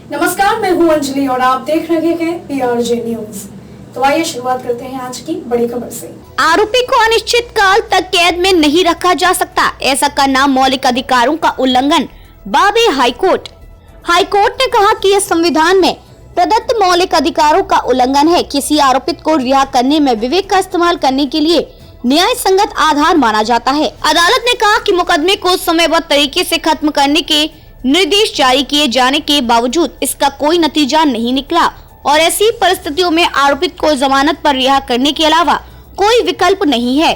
नमस्कार, मैं हूं अंजलि और आप देख रहे हैं PRJ न्यूज। तो आइए शुरुआत करते हैं आज की बड़ी खबर से। आरोपी को अनिश्चित काल तक कैद में नहीं रखा जा सकता, ऐसा करना मौलिक अधिकारों का उल्लंघन, बाबे हाईकोर्ट। हाईकोर्ट ने कहा कि यह संविधान में प्रदत्त मौलिक अधिकारों का उल्लंघन है। किसी आरोपित को रिहा करने में विवेक का इस्तेमाल करने के लिए न्याय संगत आधार माना जाता है। अदालत ने कहा कि मुकदमे को समयबद्ध तरीके से खत्म करने के निर्देश जारी किए जाने के बावजूद इसका कोई नतीजा नहीं निकला और ऐसी परिस्थितियों में आरोपित को जमानत पर रिहा करने के अलावा कोई विकल्प नहीं है।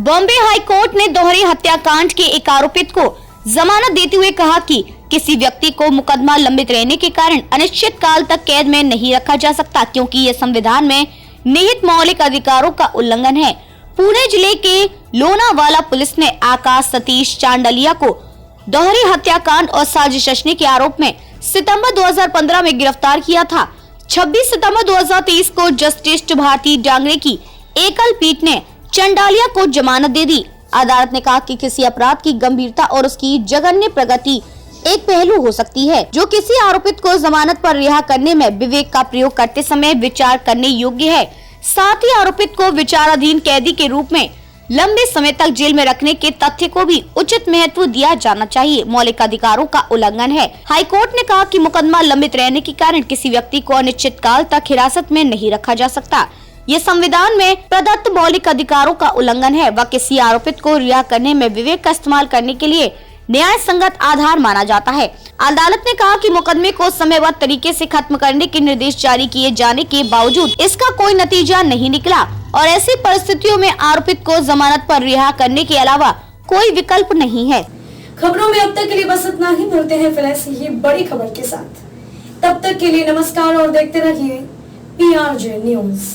बॉम्बे हाई कोर्ट ने दोहरे हत्याकांड के एक आरोपित को जमानत देते हुए कहा कि किसी व्यक्ति को मुकदमा लंबित रहने के कारण अनिश्चित काल तक कैद में नहीं रखा जा सकता, क्योंकि ये संविधान में निहित मौलिक अधिकारों का उल्लंघन है। पुणे जिले के लोनावाला पुलिस ने आकाश सतीश चांडलिया को दोहरे हत्याकांड और साजिश रचने के आरोप में सितंबर 2015 में गिरफ्तार किया था। 26 सितंबर 2023 को जस्टिस भारती डांगरे की एकल पीठ ने चांडलिया को जमानत दे दी। अदालत ने कहा कि किसी अपराध की गंभीरता और उसकी जघन्य प्रगति एक पहलू हो सकती है जो किसी आरोपित को जमानत पर रिहा करने में विवेक का प्रयोग करते समय विचार करने योग्य है। साथ ही आरोपित को विचाराधीन कैदी के रूप में लंबे समय तक जेल में रखने के तथ्य को भी उचित महत्व दिया जाना चाहिए। मौलिक अधिकारों का उल्लंघन है। हाईकोर्ट ने कहा कि मुकदमा लंबित रहने के कारण किसी व्यक्ति को अनिश्चित काल तक हिरासत में नहीं रखा जा सकता। ये संविधान में प्रदत्त मौलिक अधिकारों का उल्लंघन है व किसी आरोपित को रिहा करने में विवेक का इस्तेमाल करने के लिए न्याय संगत आधार माना जाता है। अदालत ने कहा कि मुकदमे को समयबद्ध तरीके से खत्म करने के निर्देश जारी किए जाने के बावजूद इसका कोई नतीजा नहीं निकला और ऐसी परिस्थितियों में आरोपित को जमानत पर रिहा करने के अलावा कोई विकल्प नहीं है। खबरों में अब तक के लिए बस इतना ही। मिलते हैं फिर ऐसी ही बड़ी खबर के साथ। तब तक के लिए नमस्कार और देखते रहिए PRJ न्यूज।